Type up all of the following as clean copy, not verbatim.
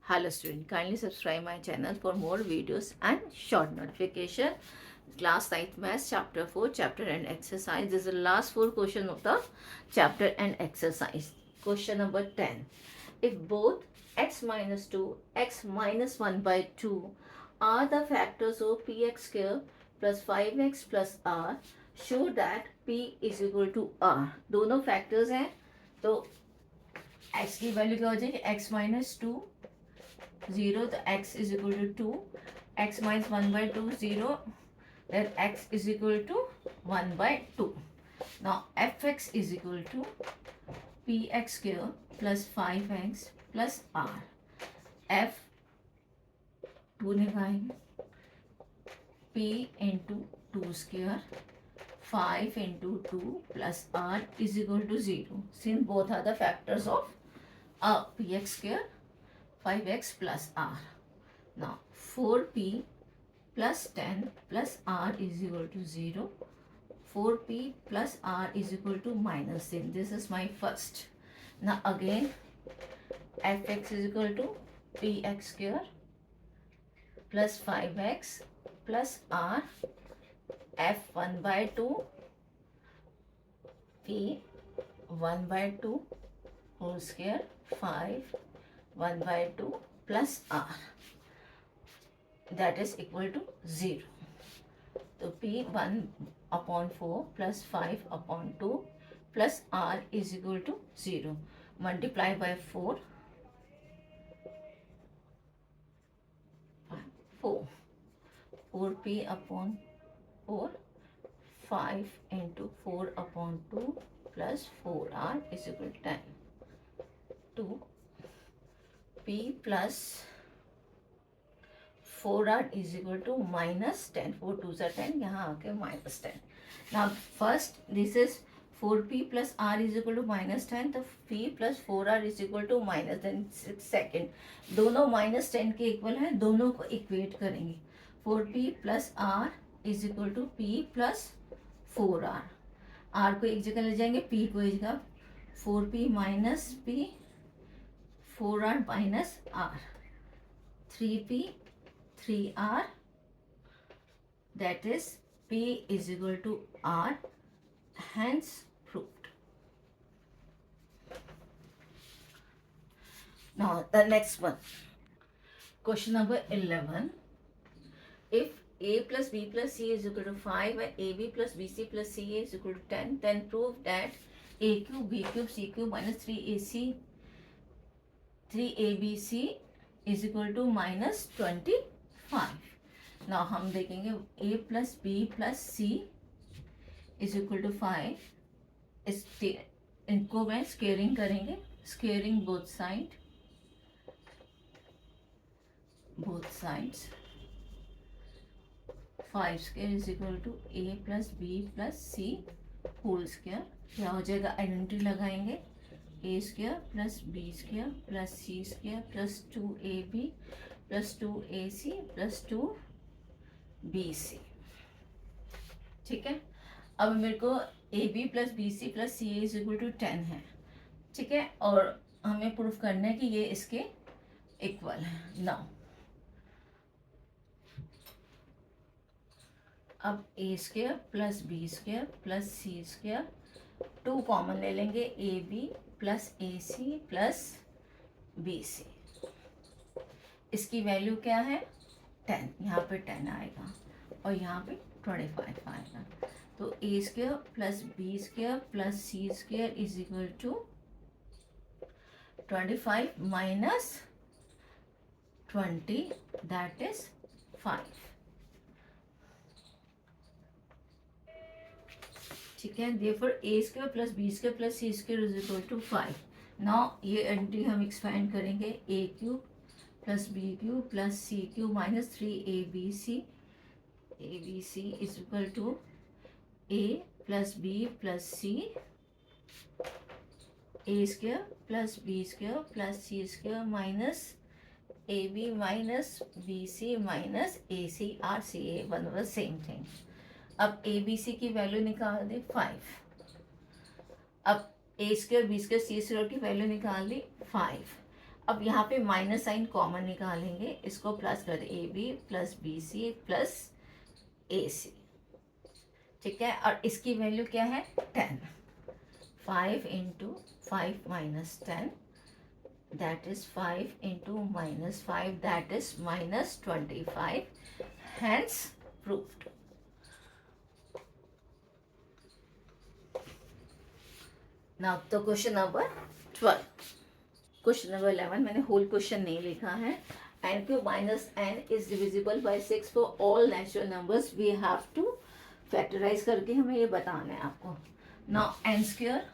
Hello student, kindly subscribe my channel for more videos and short notification. Class 9th Maths Chapter 4 Chapter and Exercise. This is the last 4 question of the chapter and exercise. Question number 10. If both x minus 2, x minus 1 by 2 are the factors of px square plus 5x plus r, show that p is equal to r. दोनों factors हैं तो x की value क्या हो जाएगी x minus 2 0 तो x is equal to 2, x minus 1 by 2 0, then x is equal to 1 by 2. Now fx is equal to px square plus 5x plus r. f 2 निकालेंगे, p into 2 square 5 into 2 plus r is equal to 0. Since both are the factors of px square 5x plus r. Now 4p plus 10 plus r is equal to 0. 4p plus r is equal to minus 10. This is my first. Now again fx is equal to px square plus 5x plus r, f1 by 2 p 1 by 2 whole square 5 1 by 2 plus r, that is equal to 0. So p 1 upon 4 plus 5 upon 2 plus r is equal to 0. Multiply by 4, 4p upon 4, 5 into 4 upon 2 plus 4r is equal to 10. 2 p plus 4r is equal to minus 10. 4 2s are 10. यहाँ आके minus 10. Now first this is 4p plus r is equal to minus 10. तो p plus 4r is equal to minus 10. second दोनों minus 10 के equal हैं, दोनों को equate करेंगे. 4p plus r is equal to p plus 4r. r को एक जगह ले जाएंगे, p को एक जगह. 4p minus p 4r minus r, 3p 3r, that is p is equal to r, hence proved. Now the next one, question number 11. If a plus b plus c is equal to 5 and ab plus bc plus ca is equal to 10, then prove that a cube b cube c cube minus 3ac 3abc is equal to minus 25. Now हम देखेंगे a plus b plus c is equal to 5. इनको मैं squaring करेंगे, squaring both sides. 5 square is equal to a plus b plus c whole square. क्या हो जाएगा, identity लगाएंगे, a square plus b square plus c square plus 2ab plus 2ac plus 2bc. ठीक है. अब मेरे को ab plus bc plus ca is equal to 10 है. ठीक है, और हमें प्रूफ करना है कि ये इसके इक्वल है. नाउ अब a square plus b square plus c square 2 common ले लेंगे, a b plus a c plus b c. इसकी वैल्यू क्या है 10. यहाँ पे 10 आएगा और यहाँ पे 25 आएगा. तो a square plus b square plus c square is equal to 25 minus 20, that is 5. ठीक है. Therefore a square plus b square plus c square is equal to 5. Now ये एंट्री हम एक्सपेंड करेंगे, a cube plus b cube plus c cube minus 3abc is equal to a plus b plus c, a square plus b square plus c square minus A B minus b c minus a c or c a, one व same thing. अब a B C की value निकाल दे 5. अब a square B square C square की value निकाल दी 5. अब यहाँ पे माइनस साइन कॉमन निकालेंगे, इसको प्लस कर a b plus b c plus a c, ठीक है। और इसकी वैल्यू क्या है 10, 5 into 5 minus 10 that is 5 into minus 5 that is minus 25, hence proved. Now तो क्वेश्चन नंबर 12, क्वेश्चन नंबर 11 मैंने होल क्वेश्चन नहीं लिखा है। n cube minus n is divisible by 6 for all natural numbers, we have to factorise करके हमें ये बताना है आपको। Now n square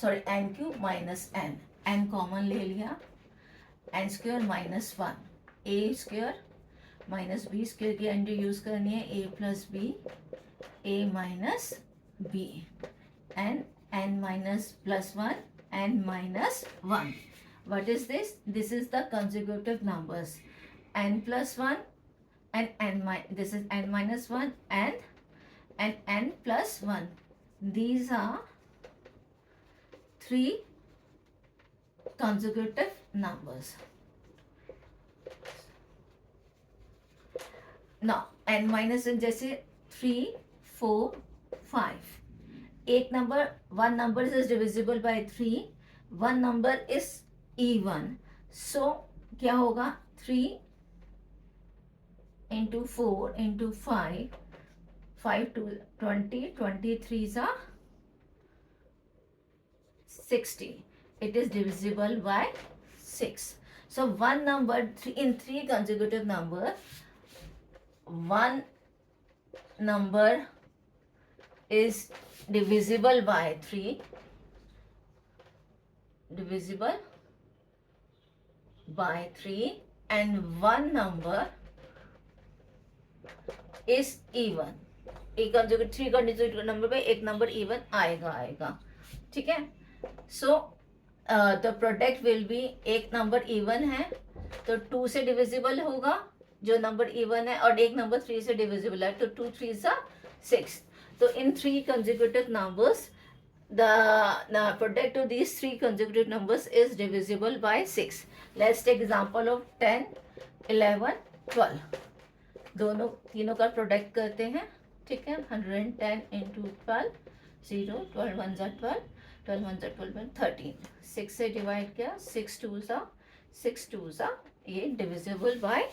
sorry n cube minus n common ले लिया, n square minus 1, a square minus B square की एंटी यूज करनी है, a plus B a minus B and n minus plus 1 n minus 1. What is this? This is the consecutive numbers n plus 1 and this is n minus 1 and n plus 1. These are three consecutive numbers. Now n minus 1 जैसे 3 4 5, एक number one number is divisible bye 3, one number is even, सो क्या होगा 3 into 4 into 5, 5 to 20, 23 सा 60, it is divisible by 6. So one number in three consecutive number, one number is divisible by 3, divisible by 3 and one number is even. एक consecutive 3 consecutive number पे एक number even आएगा, ठीक है। So the product will be, एक number even है तो 2 से डिविजिबल होगा जो नंबर इवन है, और एक नंबर 3 से डिविजिबल है तो 2 3 सा 6. So in three consecutive numbers, the product of these three consecutive numbers is divisible by 6. Let's take example of 10, 11, 12. दोनों तीनों का प्रोडक्ट करते हैं, ठीक है। 110 इंटू 12 0, 12 1 ज़ा 12, 12 1 ज़ा 12 13, 6 से डिवाइड किया 6 2 ज़ा 6 2 ज़ा, ये divisible by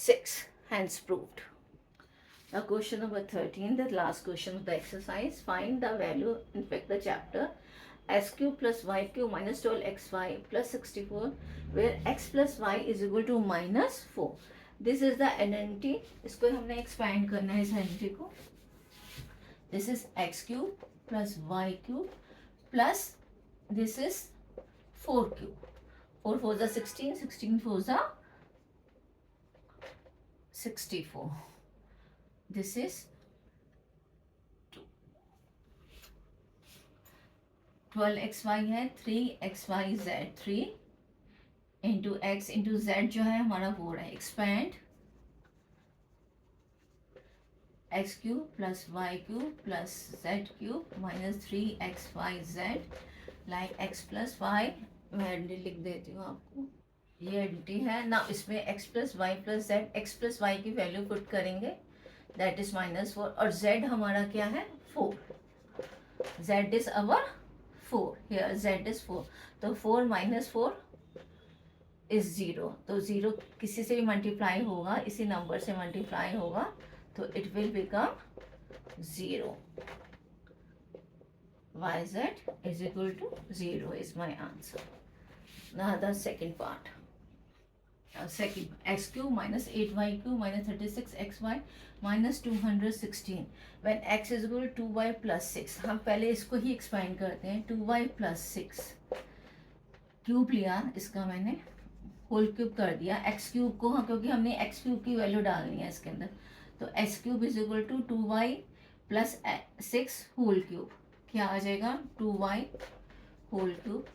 6, hence proved. Now question number 13, the last question of the exercise. Find the value, in fact the chapter, x cube plus y cube minus 12xy plus 64, where x plus y is equal to minus 4. This is the identity. इसको हमने expand करना है इस identity को. This is x cube plus y cube plus this is 4 cube. 4 4 is 16, 16 4 is 64. This is 12xy है, 3xyz 3 into x into z जो है हमारा 4 है, expand x cube plus Y cube plus z cube minus 3xyz, like x plus Y, मैं एंटी लिख देती हूँ आपको, ये एंटी है ना। इसमें x plus Y plus z, x plus Y की वैल्यू पुट करेंगे, दैट इज माइनस 4, और z हमारा क्या है 4, z is our 4, here z is 4, तो 4 माइनस 4 इज 0, तो 0 किसी से भी मल्टीप्लाई होगा, इसी नंबर से मल्टीप्लाई होगा तो it will become 0, yz is equal to 0 is my answer. Now the second part. Second, x cube minus 8y cube minus 36xy minus 216, when x is equal to 2y plus 6. हम पहले इसको ही expand करते हैं, 2y plus 6 cube लिया, इसका मैंने whole cube कर दिया, x क्यूब को, हाँ क्योंकि हमने x क्यूब की वैल्यू डालनी है इसके अंदर, तो x cube is equal to 2y plus 6 whole cube, क्या आ जाएगा 2y whole cube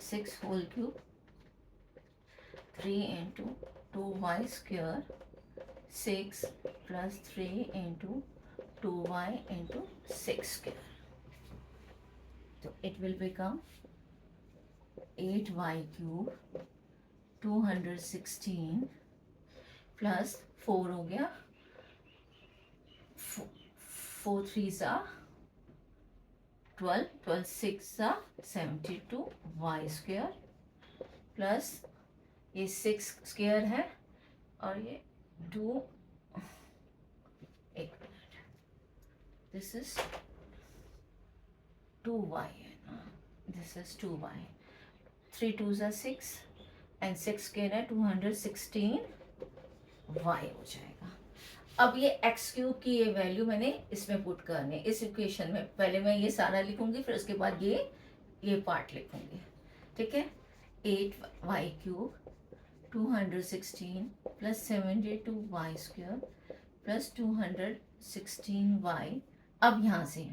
6 whole cube 3 into 2y square 6 plus 3 into 2y into 6 square, तो it will become 8y³ 216 plus 4 हो गया, 4 3 सा 12, 12 6 सा 72 y² प्लस ये 6 स्क्वायर है और ये 2, एक मिनट, दिस इज 2y है ना, दिस इज 2y, 3 2 सा 6 एंड 6 स्क्वायर है 216 y हो जाएगा। अब ये x³ की ये वैल्यू मैंने इसमें पुट करनी है, इस इक्वेशन में। पहले मैं ये सारा लिखूंगी, फिर उसके बाद ये पार्ट लिखूंगी, ठीक है। 8y³ 216 plus 72y² plus 216y। अब यहाँ से,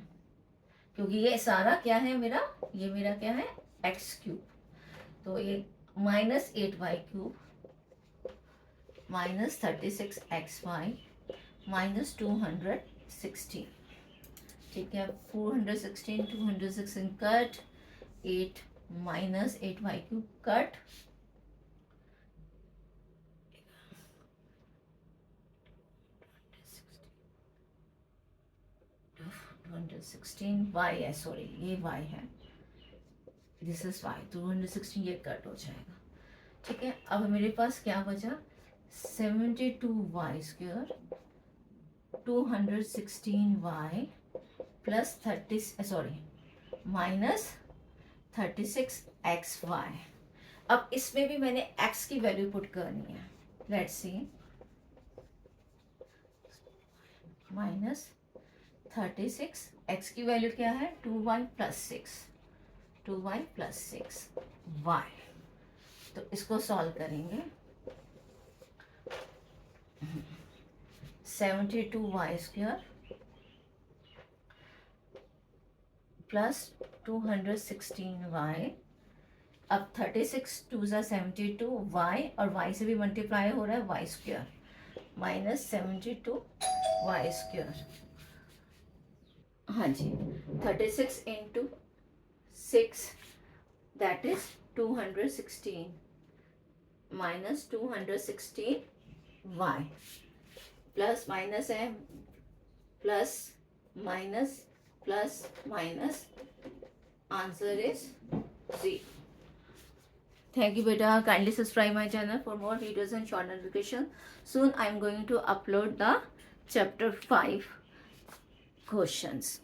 क्योंकि ये सारा क्या है मेरा, ये मेरा क्या है x³, तो ये minus 8y³ minus 36xy minus 216, ठीक है। 416 216 cut, 8 minus 8y³ cut, 216y है, सॉरी ये y है, दिस इज y, 216 ये कट हो जाएगा, ठीक है। अब मेरे पास क्या बचा, 72y² 216y plus 30 sorry minus 36xy। अब इसमें भी मैंने x की वैल्यू पुट करनी है, लेट्स सी, माइनस 36, x की वैल्यू क्या है 2y plus 6, 2y plus 6y। तो इसको सॉल्व करेंगे, 72y² प्लस 216y। अब 36 2 ज़ा 72 y और y से भी मल्टीप्लाई हो रहा है y² माइनस 72y²। हाँ जी, 36 into 6 that is 216 minus 216y plus minus है, plus minus plus minus, answer is 0। Thank you beta, kindly subscribe my channel for more videos and short notification. Soon I am going to upload the chapter 5 questions.